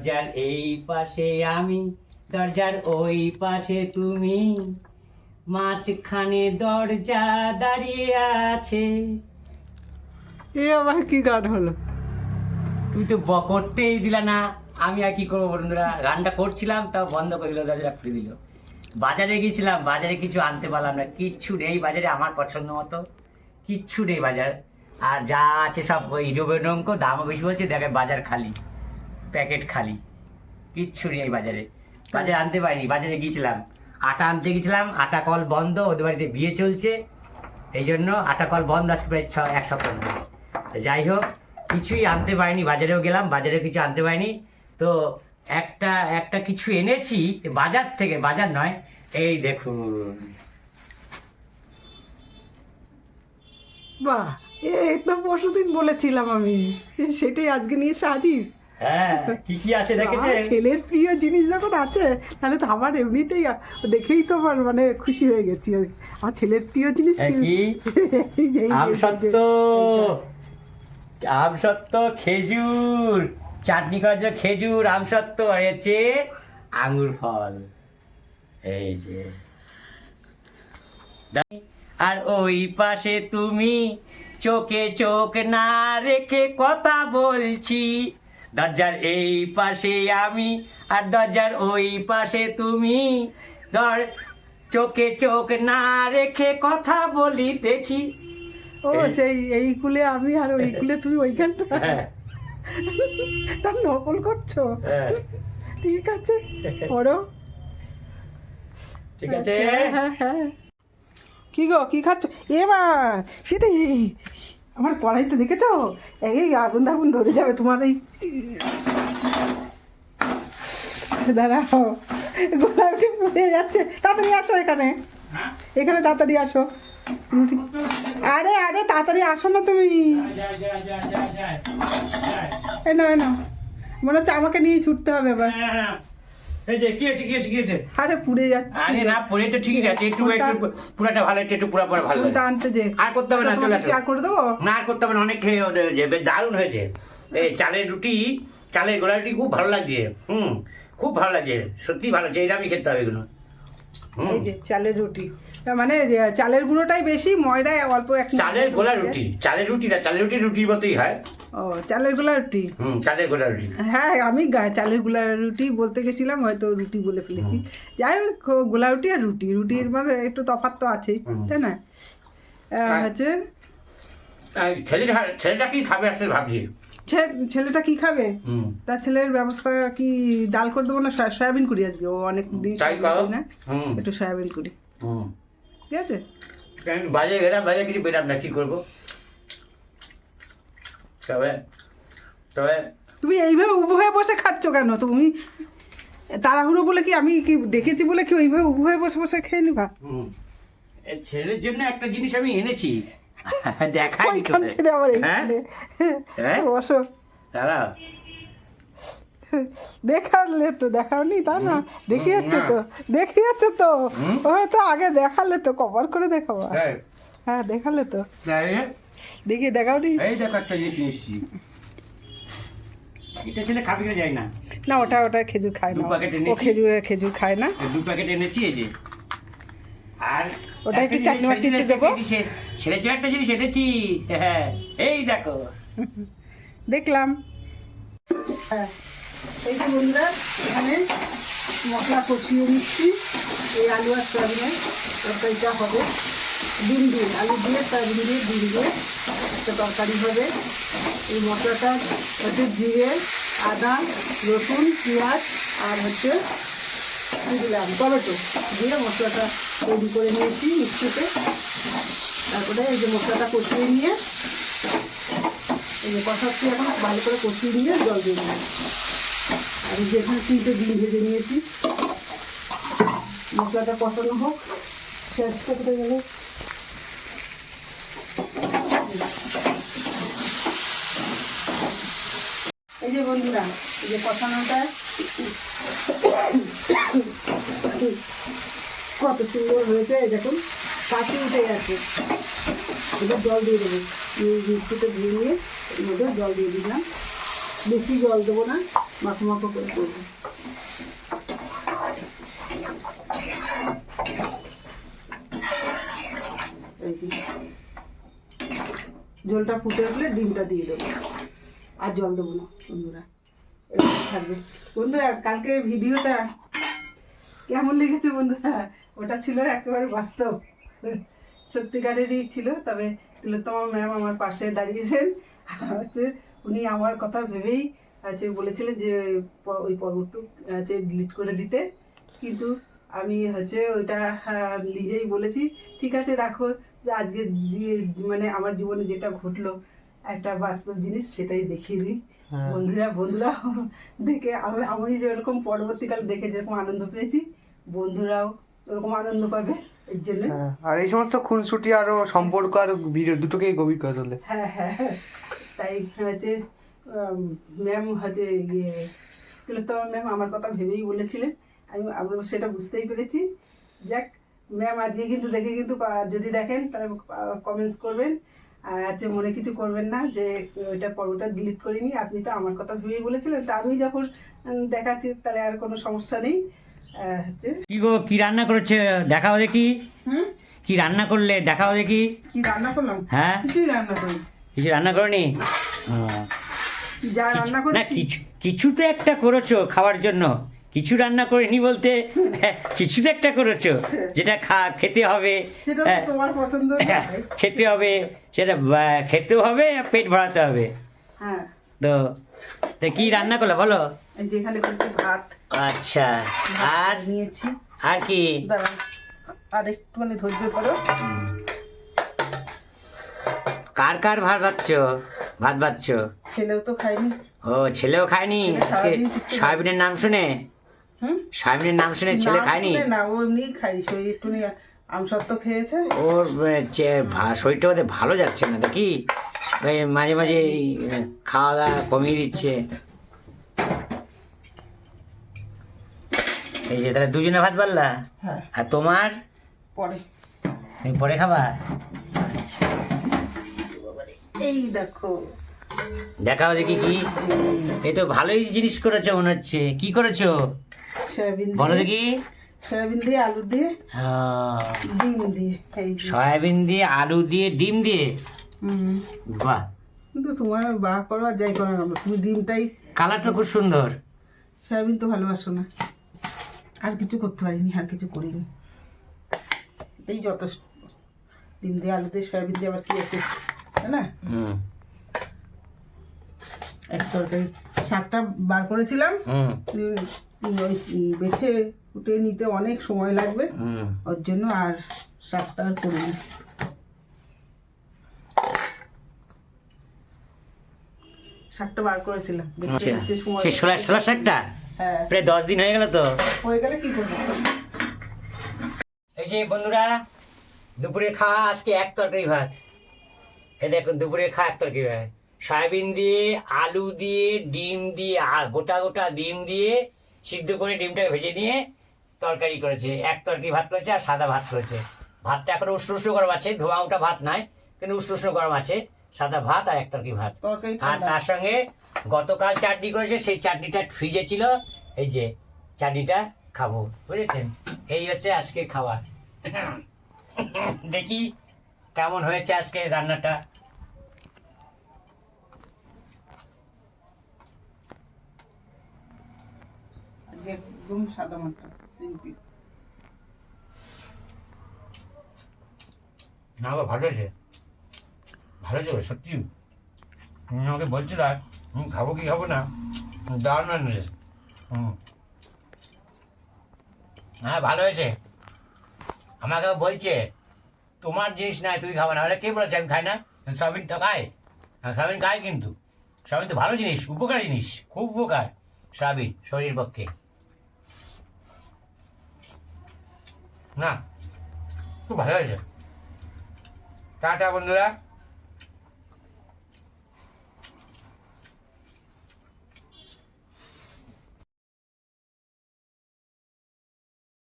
দরজার এই পাশে আমি, দরজার ওই পাশে তুমি, মাঝখানে দরজা দাঁড়িয়ে আছে। এ আবার কি গান হলো? তুমি তো করতেই দিলা না, আমি আর কি করবো বন্ধুরা। গানটা করছিলাম তাও বন্ধ করে দিল, দরজাটা খুলে দিল। বাজারে গিয়েছিলাম, বাজারে কিছু আনতে পারলাম না, কিচ্ছু নেই বাজারে আমার পছন্দ মতো, কিচ্ছু নেই বাজার। আর যা আছে সব ওই রোবেডঙ্ক, দামও বেশি বলছে, দেখে বাজার খালি, প্যাকেট খালি, কিচ্ছু নেই বাজারে। বাজারে আনতে পারিনি, বাজারে গিয়েছিলাম আটা আনতে গেছিলাম, আটা কল বন্ধ, ওদের বাড়িতে বিয়ে চলছে, এই জন্য আটা কল বন্ধ আছে প্রায় এক সপ্তাহ ধরে। যাই হোক, কিছুই আনতে পারিনি, বাজারেও গেলাম, বাজারে কিছু আনতে পারিনি। তো একটা কিছু এনেছি বাজার থেকে, বাজার নয়, এই দেখুন। বাহ, এই তো পরশুদিন বলেছিলাম আমি, সেটাই আজকে নিয়ে এসে হাজির। হ্যাঁ, কি কি আছে দেখেছে? ছেলের প্রিয় জিনিস যখন আছে তাহলে তো আমার এমনিতেই দেখেই তো আমার মানে খুশি হয়ে গেছি। আমার ছেলের প্রিয় জিনিস কি? আমসত্ত্ব, আমসত্ত্ব, খেজুর, চাটনি করার জন্য খেজুর, আমসত্ত্ব, হয়েছে আঙ্গুর ফল, এই যে। আর ওই পাশে তুমি, চোখে চোখ না রেখে কথা বলছি, দরজার এই পাশে আমি, আর দরজার ওই পাশে তুমি, চোখে চোখ না রেখে কথা বলিতেছি। ও সেই এই কুলে আমি আর ওই কুলে তুমি, ওইখানটা তার নকল করছো? ঠিক আছে, পড়ো। ঠিক আছে। হ্যাঁ হ্যাঁ। কি গো, কি খাচ্ছ? এবার সেটাই, আমার কড়াইতে দেখেছো, এই আগুন আগুন ধরে যাবে তোমার। এই দাঁড়াও, গোলাপটি পুড়ে যাচ্ছে, তাড়াতাড়ি আসো এখানে, এখানে তাড়াতাড়ি আসো। আরে আরে তাড়াতাড়ি আসো না তুমি। এই না, মনে হচ্ছে আমাকে নিয়ে ছুটতে হবে এবার। এই যে কি হয়েছে, কি হয়েছে, কি হয়েছে? আরে পুড়ে যাচ্ছে। আরে না, পুড়ে তো ঠিক আছে, একটু পুরাটা ভালো, একটু পুরা ভালো। আনতে যে আর করতে হবে না, চলে আসো। আর করে দেবো না, আর করতে হবে না, অনেক খেয়ে যাবে, দারুণ হয়েছে। এই চালের রুটি, চালের গোলা রুটি খুব ভালো লাগছে। খুব ভালো লাগছে, সত্যি ভালো লাগছে, এইরকমই খেতে হবে এগুলো। এই যে চালের রুটি, মানে যে চালের গুঁড়োটাই বেশি, ময়দায় অল্প একটা। চালের গোলা রুটি, চালের রুটি না, চালের রুটি রুটির মতোই হয়। ও চালের গোলা রুটি, চালের গোলা রুটি। হ্যাঁ আমি চালের গোলা রুটি বলতে গেছিলাম, হয়তো রুটি বলে ফেলেছি। যাই হোক, গোলা রুটি আর রুটির মধ্যে একটু তফাৎ তো আছেই, তাই না? হচ্ছে ছেলেটা কি খাবে আসলে ভাবছি। ছেলেটা কি খাবে? তার ছেলের ব্যবস্থা কি ডাল করে দেবো না সয়াবিন করি আজকে? ও অনেক দিন না, একটু সয়াবিন করি, ঠিক আছে? বাজে গেলাম, বাজে কিছু বেরাম না, কি করবো? তবে তুমি এইভাবে উবু হয়ে বসে খাচ্ছ কেন? তুমি তাড়াহুড়ো বলে কি, আমি কি ডেকেছি বলে কি ওইভাবে উবু হয়ে বসে বসে খেয়ে নিবা? ছেলের জন্য একটা জিনিস আমি এনেছি, দেখাই। বসো, দেখালে তো, দেখাওনি তা না? দেখিয়েছো তো, হয়তো আগে দেখালে তো, কপাল করে দেখাবো। হ্যাঁ দেখালে তো, দেখি দেখাওনি। এই দেখো একটা জিনিস, এটা ছেলে খাবি না, যায় না। না ওটা খেজুর খায় না, ও খেজুর খায় না। 2 প্যাকেট এনেছি, এই যে। আর ওটা একটু চাটনি মাটিতে দেবো। ছেলের জন্য একটা জিনিস এনেছি, হ্যাঁ এই দেখো। দেখলাম। হ্যাঁ, এই যে বন্ধুরা, এখানে মশলা কষিয়ে নিচ্ছি। এই আলু আর সয়াবিনের তরকারিটা হবে, ডিম দিয়ে, আলু দিয়ে সয়াবিন দিয়ে ডিম দিয়ে একটা তরকারি হবে। এই মশলাটা হচ্ছে জিরে, আদা, রসুন, পেঁয়াজ আর হচ্ছে দিলাম টমেটো দিয়ে মশলাটা তৈরি করে নিয়েছি মিক্সিতে। তারপরে এই যে মশলাটা কষিয়ে নিয়ে, এই যে কষাচ্ছি, এখন ভালো করে কষিয়ে নিয়ে জল দিয়ে নিয়ে, আর এই যে এখানে 3টে ডিম ভেজে নিয়েছি। মশলাটা কষানো হোক, শেষ করতে গেলে এই যে বন্ধুরা, এই যে কষানোটা কত সুন্দর হয়েছে, দেখুন কাশি উঠে গেছে। এবার জল দিয়ে দেবো, মিক্সিতে ধুয়ে নিয়ে এর মধ্যে জল দিয়ে দিলাম। বেশি জল দেবো না, মাখো মাখো করে করবো। এই যে ঝোলটা ফুটে উঠলে ডিমটা দিয়ে দেবো, আর জল দেবো না বন্ধুরা, এরকম থাকবে। বন্ধুরা কালকে ভিডিওটা কেমন লেগেছে বন্ধুরা? ওটা ছিল একেবারে বাস্তব, সত্যিকারেরই ছিল। তবে তিলোত্তমা ম্যাম আমার পাশে দাঁড়িয়েছেন, হচ্ছে উনি আমার কথা ভেবেই হচ্ছে বলেছিলেন যে ওই পর্বটুক হচ্ছে ডিলিট করে দিতে, কিন্তু আমি হচ্ছে ওইটা নিজেই বলেছি ঠিক আছে রাখো, যে আজকে যে মানে আমার জীবনে যেটা ঘটলো একটা বাস্তব জিনিস সেটাই দেখিয়ে দিই। বন্ধুরা দেখে আমি যেরকম পরবর্তীকালে দেখে যেরকম আনন্দ পেয়েছি, বন্ধুরাও ওরকম আনন্দ পাবে এর জন্য। আর এই সমস্ত খুনসুটি আরো সম্পর্ক আর ভিডিও দুটোকেই গভীর করে তোলে। হ্যাঁ হ্যাঁ হ্যাঁ, তাই হচ্ছে ম্যাম হচ্ছে ইয়ে তিলোত্তমা ম্যাম আমার কথা ভেবেই বলেছিলেন, আমরা সেটা বুঝতেই পেরেছি। যাক, ম্যাম আজকে কিন্তু দেখে কিন্তু যদি দেখেন তাহলে কমেন্টস করবেন, আর হচ্ছে মনে কিছু করবেন না যে ওইটা পর্বটা ডিলিট করিনি, আপনি তো আমার কথা ভেবেই বলেছিলেন, তা আমি যখন দেখাচ্ছি তাহলে আর কোনো সমস্যা নেই। হচ্ছে কি গো, কি রান্না করেছে দেখাও দেখি। কি রান্না করলে দেখাও দেখি। কি রান্না করলাম? হ্যাঁ, কিছুই রান্না করি, কিছু রান্না করনি? যা রান্না না, করেছি কিছু তো একটা করেছো খাওয়ার জন্য। কিছু রান্না করিনি বলতে কিছু তো একটা করেছো যেটা খেতে হবে। সেটা তো তোমার পছন্দ নয়। খেতে হবে, সেটা খেতেও হবে, পেট ভরাতে হবে। হ্যাঁ, তো তো কি রান্না করলে বলো? এই যে এখানে করছি ভাত, আচ্ছা, আর নিয়েছি। আর কি? দাঁড়ান আর একটুখানি ধৈর্য করো। কার কার ভাত বাচ্চ? ছেলেও তো খাইনি। ও, ছেলেও খায়নি আজকে? সয়াবিনের নাম শুনে? সয়াবিনের নাম শুনে ছেলে খায়নি? না, ও এমনি খাই, শরীর একটু আমসত্ব খেয়েছে। ওর শরীরটা বোধহয় ভালো যাচ্ছে না দেখি, ওই মাঝে মাঝে খাওয়া দাওয়া কমিয়ে দিচ্ছে। এই যে তাহলে দুজনে ভাত বাড়লা? হ্যাঁ, আর তোমার পরে তুমি পরে খাবা? এই দেখো, দেখাও দেখি কি। এই তো ভালোই জিনিস করেছো মনে হচ্ছে। কি করেছো সয়াবিন বলো দিয়ে, দেখি। সয়াবিন দিয়ে আলু দিয়ে ডিম দিয়ে। এই যে। সয়াবিন দিয়ে আলু দিয়ে ডিম দিয়ে, বাহ। কিন্তু তোমার বা করো আর যাই করো না, তুমি ডিমটাই, কালারটা খুব সুন্দর। সয়াবিন তো ভালোবাসো না। আর কিছু করতে পারিনি, আর কিছু করিনি, এই যথেষ্ট। ডিম দিয়ে আলু দিয়ে সয়াবিন দিয়ে আবার কি আছে, তাই না? এক তরকারি শাকটা বার করেছিলাম, ওই বেছে উঠে নিতে অনেক সময় লাগবে, ওর জন্য আর শাকটা আর করিনি। শাকটা বার করেছিলাম, বেছে নিতে সময় সেই ছোলা শাকটা হ্যাঁ প্রায় 10 দিন হয়ে গেল তো। হয়ে গেলে কি করবো? এই যে বন্ধুরা, দুপুরের খাওয়া আজকে এক তরকারি ভাত। এই দেখুন দুপুরের খাওয়া এক তরকারি ভাত, সয়াবিন দিয়ে আলু দিয়ে ডিম দিয়ে, আর গোটা গোটা ডিম দিয়ে সিদ্ধ করে ডিমটাকে ভেজে নিয়ে তরকারি করেছে। এক তরকারি ভাত করেছে আর সাদা ভাত করেছে। ভাতটা এখন উষ্ণ উষ্ণ গরম আছে, ধোয়া ওটা ভাত নয়, কিন্তু উষ্ণ উষ্ণ গরম আছে। সাদা ভাত আর এক তরকারি ভাত। তরকারি আর তার সঙ্গে গতকাল চাটনি করেছে, সেই চাটনিটা ফ্রিজে ছিল, এই যে চাটনিটা খাবো, বুঝেছেন? এই হচ্ছে আজকের খাবার। দেখি কেমন হয়েছে আজকে রান্নাটা। একদম সাদা মাটা সিম্পল। না গো, ভালো হয়েছে, ভালো হয়েছে সত্যি। তুমি আমাকে বলছিল খাবো কি খাবো না, দারুণ হয়েছে। হ্যাঁ, ভালো হয়েছে। আমাকে বলছে তোমার জিনিস নাই, তুমি খাবো না। কে বলেছে আমি খাই না? সয়াবিন তো খাই, সয়াবিন খাই, কিন্তু সয়াবিন তো ভালো জিনিস, উপকারী জিনিস, খুব উপকার সয়াবিন শরীর পক্ষে। না, খুব ভালো হয়েছে। টাটা বন্ধুরা।